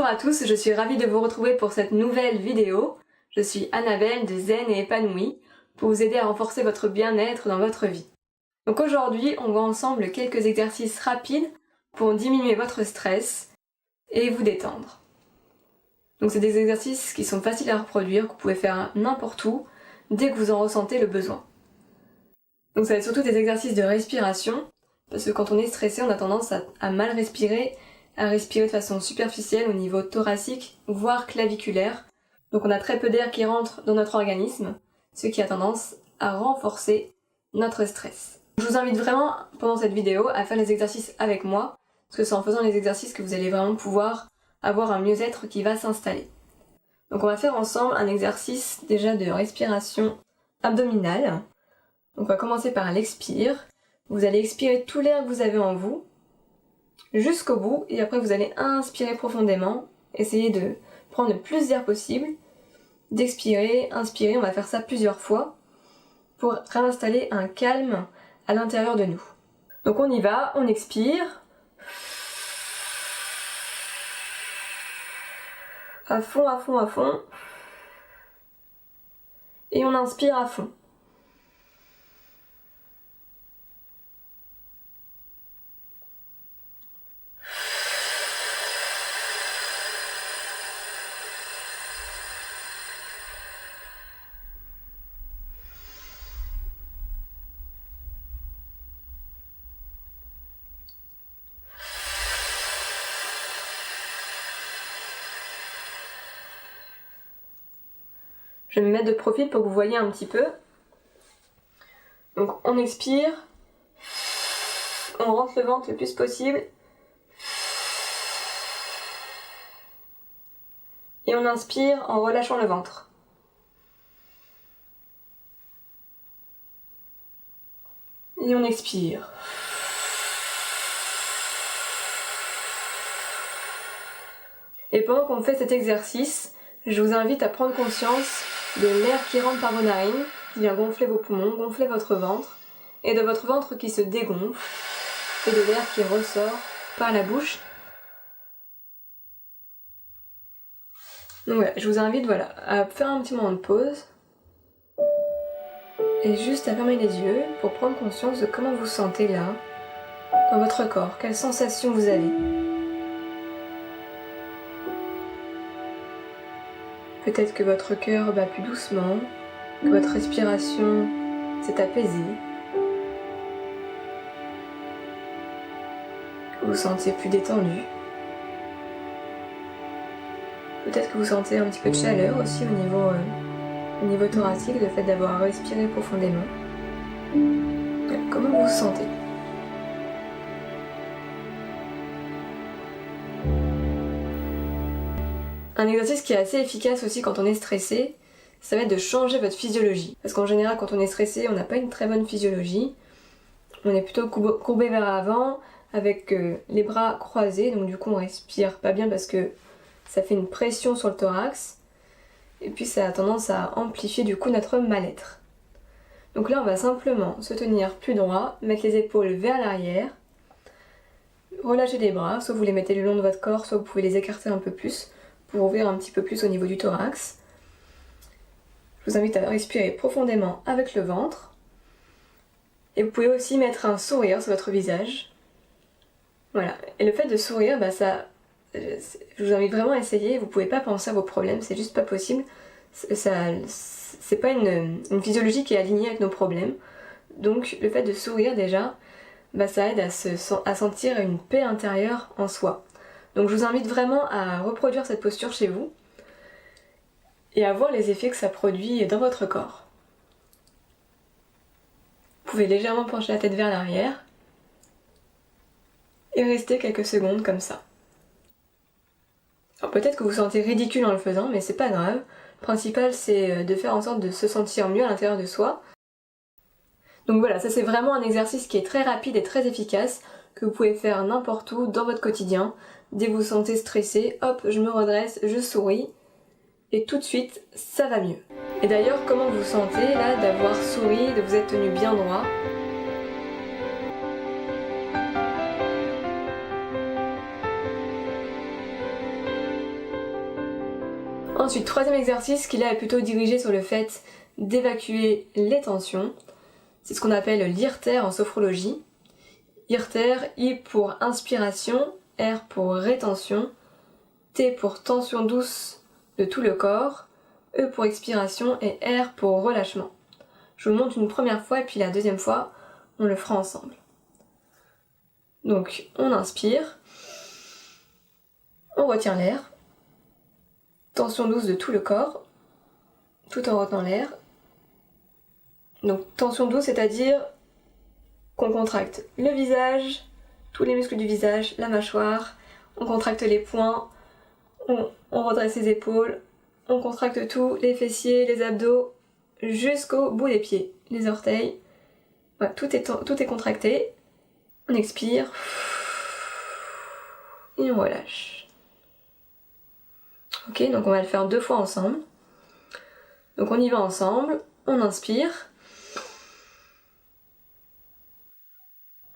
Bonjour à tous, je suis ravie de vous retrouver pour cette nouvelle vidéo. Je suis Annabelle de Zen et Épanouie pour vous aider à renforcer votre bien-être dans votre vie. Donc aujourd'hui, on voit ensemble quelques exercices rapides pour diminuer votre stress et vous détendre. Donc c'est des exercices qui sont faciles à reproduire, que vous pouvez faire n'importe où, dès que vous en ressentez le besoin. Donc ça va être surtout des exercices de respiration, parce que quand on est stressé, on a tendance à mal respirer, à respirer de façon superficielle au niveau thoracique, voire claviculaire. Donc on a très peu d'air qui rentre dans notre organisme, ce qui a tendance à renforcer notre stress. Je vous invite vraiment, pendant cette vidéo, à faire les exercices avec moi, parce que c'est en faisant les exercices que vous allez vraiment pouvoir avoir un mieux-être qui va s'installer. Donc on va faire ensemble un exercice déjà de respiration abdominale. Donc on va commencer par l'expire. Vous allez expirer tout l'air que vous avez en vous, jusqu'au bout, et après vous allez inspirer profondément, essayez de prendre le plus d'air possible, d'expirer, inspirer, on va faire ça plusieurs fois, pour réinstaller un calme à l'intérieur de nous. Donc on y va, on expire, à fond, à fond, à fond, et on inspire à fond. Je vais me mettre de profil pour que vous voyez un petit peu. Donc on expire, on rentre le ventre le plus possible, et on inspire en relâchant le ventre. Et on expire. Et pendant qu'on fait cet exercice, je vous invite à prendre conscience de l'air qui rentre par vos narines, qui vient gonfler vos poumons, gonfler votre ventre, et de votre ventre qui se dégonfle, et de l'air qui ressort par la bouche. Donc voilà, je vous invite à faire un petit moment de pause, et juste à fermer les yeux pour prendre conscience de comment vous vous sentez là, dans votre corps, quelles sensations vous avez. Peut-être que votre cœur bat plus doucement, que votre respiration s'est apaisée, que vous vous sentez plus détendu. Peut-être que vous sentez un petit peu de chaleur aussi au niveau thoracique, le fait d'avoir respiré profondément. Comment vous vous sentez ? Un exercice qui est assez efficace aussi quand on est stressé, ça va être de changer votre physiologie. Parce qu'en général, quand on est stressé, on n'a pas une très bonne physiologie. On est plutôt courbé vers l'avant, avec les bras croisés, donc du coup on respire pas bien parce que ça fait une pression sur le thorax, et puis ça a tendance à amplifier du coup notre mal-être. Donc là on va simplement se tenir plus droit, mettre les épaules vers l'arrière, relâcher les bras, soit vous les mettez le long de votre corps, soit vous pouvez les écarter un peu plus, pour ouvrir un petit peu plus au niveau du thorax. Je vous invite à respirer profondément avec le ventre. Et vous pouvez aussi mettre un sourire sur votre visage. Voilà. Et le fait de sourire, je vous invite vraiment à essayer. Vous pouvez pas penser à vos problèmes, c'est juste pas possible. C'est pas une physiologie qui est alignée avec nos problèmes. Donc le fait de sourire déjà, ça aide à sentir une paix intérieure en soi. Donc je vous invite vraiment à reproduire cette posture chez vous et à voir les effets que ça produit dans votre corps. Vous pouvez légèrement pencher la tête vers l'arrière et rester quelques secondes comme ça. Alors peut-être que vous vous sentez ridicule en le faisant, mais c'est pas grave. Le principal c'est de faire en sorte de se sentir mieux à l'intérieur de soi. Donc voilà, ça c'est vraiment un exercice qui est très rapide et très efficace, que vous pouvez faire n'importe où dans votre quotidien. Dès que vous vous sentez stressé, hop, je me redresse, je souris, et tout de suite, ça va mieux. Et d'ailleurs, comment vous vous sentez là d'avoir souri, de vous être tenu bien droit ? Ensuite, troisième exercice qui là est plutôt dirigé sur le fait d'évacuer les tensions. C'est ce qu'on appelle l'IRTER en sophrologie. IRTER, I pour inspiration, R pour rétention, T pour tension douce de tout le corps, E pour expiration et R pour relâchement. Je vous le montre une première fois et puis la deuxième fois, on le fera ensemble. Donc, on inspire, on retient l'air, tension douce de tout le corps, tout en retenant l'air. Donc, tension douce, c'est-à-dire qu'on contracte le visage, tous les muscles du visage, la mâchoire, on contracte les poings, on redresse les épaules, on contracte tout, les fessiers, les abdos, jusqu'au bout des pieds, les orteils. Voilà, tout est contracté. On expire et on relâche. Ok, donc on va le faire 2 fois ensemble. Donc on y va ensemble, on inspire,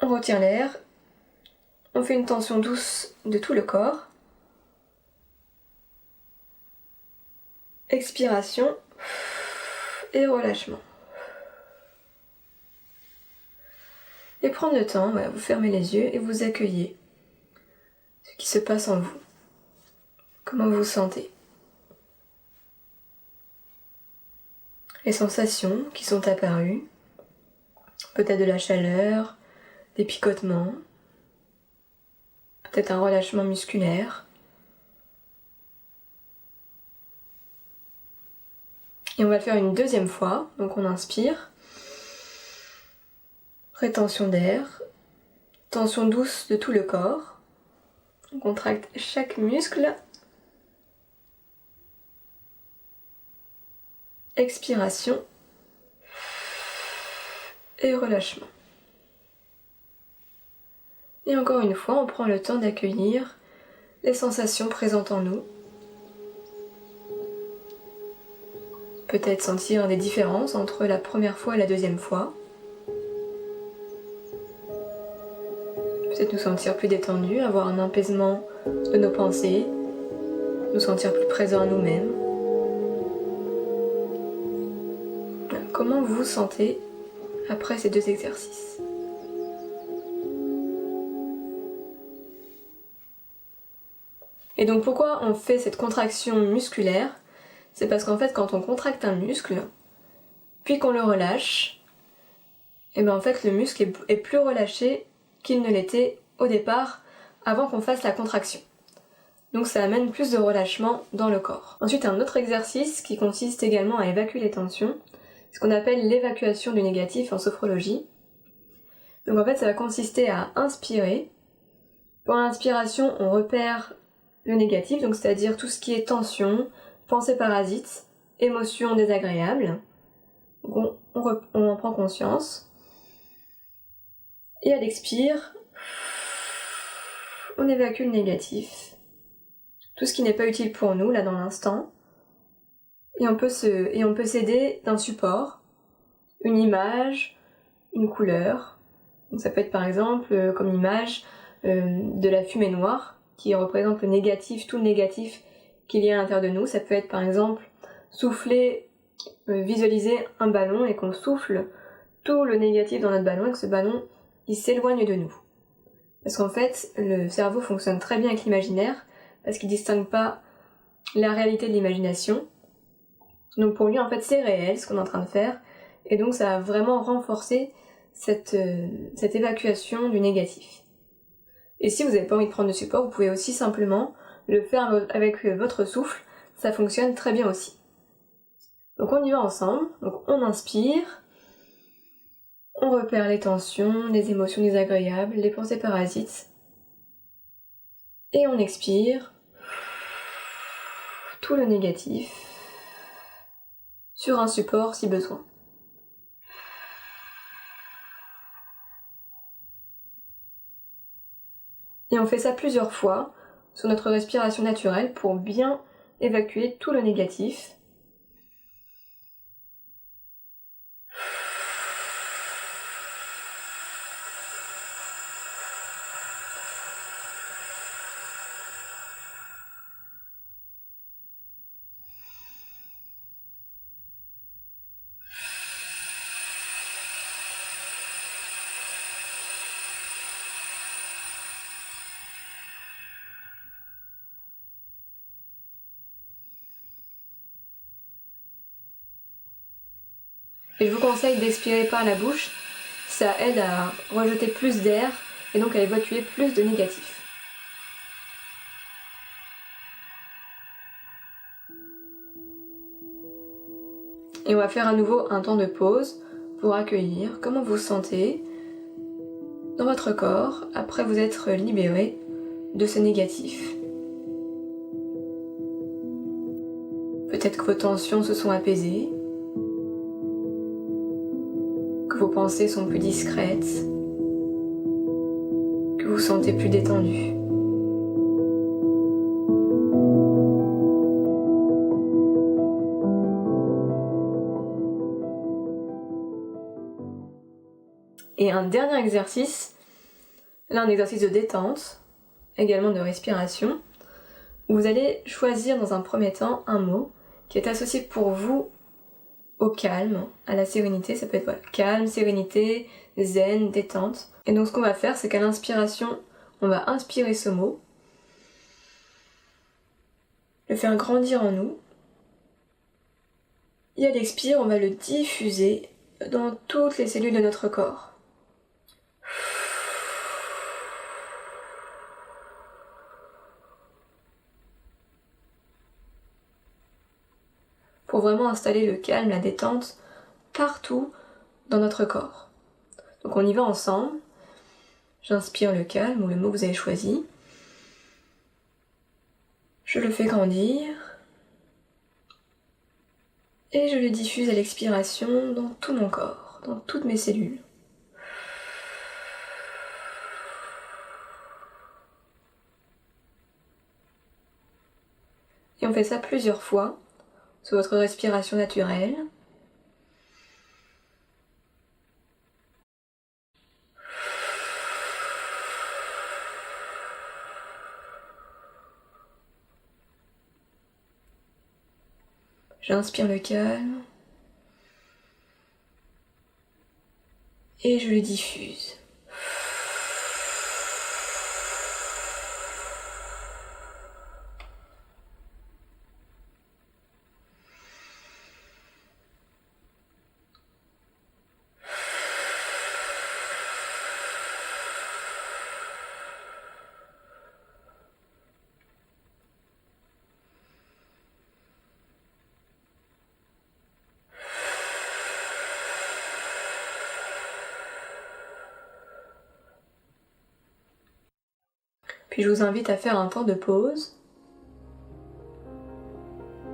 on retient l'air, on fait une tension douce de tout le corps. Expiration et relâchement. Et prendre le temps, voilà, vous fermez les yeux et vous accueillez ce qui se passe en vous. Comment vous vous sentez. Les sensations qui sont apparues, peut-être de la chaleur, des picotements, peut-être un relâchement musculaire. Et on va le faire une deuxième fois, donc on inspire, rétention d'air, tension douce de tout le corps, on contracte chaque muscle, expiration et relâchement. Et encore une fois, on prend le temps d'accueillir les sensations présentes en nous. Peut-être sentir des différences entre la première fois et la deuxième fois. Peut-être nous sentir plus détendus, avoir un apaisement de nos pensées, nous sentir plus présents à nous-mêmes. Comment vous vous sentez après ces 2 exercices ? Et donc pourquoi on fait cette contraction musculaire ? C'est parce qu'en fait quand on contracte un muscle, puis qu'on le relâche, et bien en fait le muscle est plus relâché qu'il ne l'était au départ avant qu'on fasse la contraction. Donc ça amène plus de relâchement dans le corps. Ensuite un autre exercice qui consiste également à évacuer les tensions, ce qu'on appelle l'évacuation du négatif en sophrologie. Donc en fait ça va consister à inspirer. Pour l'inspiration on repère le négatif, donc c'est-à-dire tout ce qui est tension, pensée parasite, émotions désagréables. Donc on en prend conscience. Et à l'expire, on évacue le négatif. Tout ce qui n'est pas utile pour nous, là dans l'instant. Et on peut s'aider d'un support, une image, une couleur. Donc ça peut être par exemple comme image de la fumée noire qui représente le négatif, tout le négatif qu'il y a à l'intérieur de nous. Ça peut être par exemple souffler, visualiser un ballon et qu'on souffle tout le négatif dans notre ballon et que ce ballon il s'éloigne de nous. Parce qu'en fait, le cerveau fonctionne très bien avec l'imaginaire parce qu'il distingue pas la réalité de l'imagination. Donc pour lui, en fait, c'est réel ce qu'on est en train de faire et donc ça va vraiment renforcer cette évacuation du négatif. Et si vous n'avez pas envie de prendre de support, vous pouvez aussi simplement le faire avec votre souffle, ça fonctionne très bien aussi. Donc on y va ensemble, donc on inspire, on repère les tensions, les émotions désagréables, les pensées parasites, et on expire tout le négatif sur un support si besoin. Et on fait ça plusieurs fois sur notre respiration naturelle pour bien évacuer tout le négatif. Et je vous conseille d'expirer par la bouche, ça aide à rejeter plus d'air et donc à évacuer plus de négatif. Et on va faire à nouveau un temps de pause pour accueillir comment vous vous sentez dans votre corps après vous être libéré de ce négatif. Peut-être que vos tensions se sont apaisées, que vos pensées sont plus discrètes, que vous vous sentez plus détendu. Et un dernier exercice, là un exercice de détente, également de respiration, où vous allez choisir dans un premier temps un mot qui est associé pour vous au calme, à la sérénité, ça peut être voilà, calme, sérénité, zen, détente. Et donc ce qu'on va faire, c'est qu'à l'inspiration, on va inspirer ce mot, le faire grandir en nous, et à l'expire, on va le diffuser dans toutes les cellules de notre corps. Pour vraiment installer le calme, la détente partout dans notre corps. Donc on y va ensemble. J'inspire le calme ou le mot que vous avez choisi. Je le fais grandir. Et je le diffuse à l'expiration dans tout mon corps, dans toutes mes cellules. Et on fait ça plusieurs fois sur votre respiration naturelle. J'inspire le calme et je le diffuse. Puis je vous invite à faire un temps de pause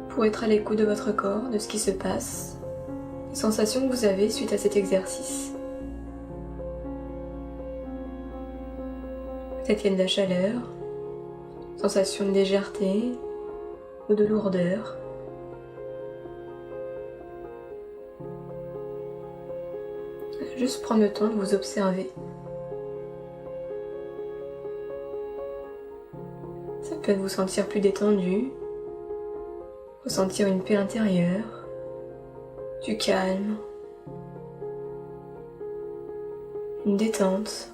pour être à l'écoute de votre corps, de ce qui se passe, des sensations que vous avez suite à cet exercice. Peut-être qu'il y a de la chaleur, sensation de légèreté ou de lourdeur. Juste prendre le temps de vous observer. Ça peut vous sentir plus détendu, ressentir une paix intérieure, du calme, une détente.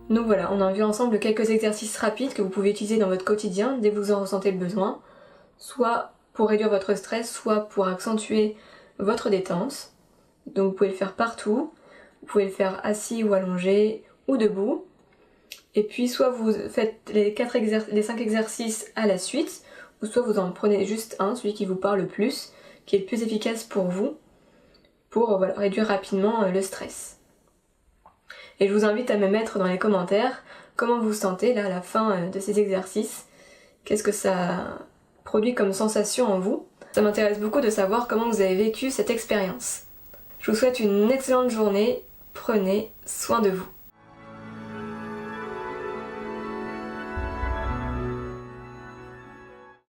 Donc voilà, on a vu ensemble quelques exercices rapides que vous pouvez utiliser dans votre quotidien dès que vous en ressentez le besoin, soit pour réduire votre stress, soit pour accentuer votre détente. Donc vous pouvez le faire partout, vous pouvez le faire assis ou allongé ou debout. Et puis soit vous faites les 5 exercices à la suite, ou soit vous en prenez juste un, celui qui vous parle le plus, qui est le plus efficace pour vous, pour réduire rapidement le stress. Et je vous invite à me mettre dans les commentaires comment vous vous sentez là à la fin de ces exercices. Qu'est-ce que ça produit comme sensation en vous? Ça m'intéresse beaucoup de savoir comment vous avez vécu cette expérience. Je vous souhaite une excellente journée, prenez soin de vous.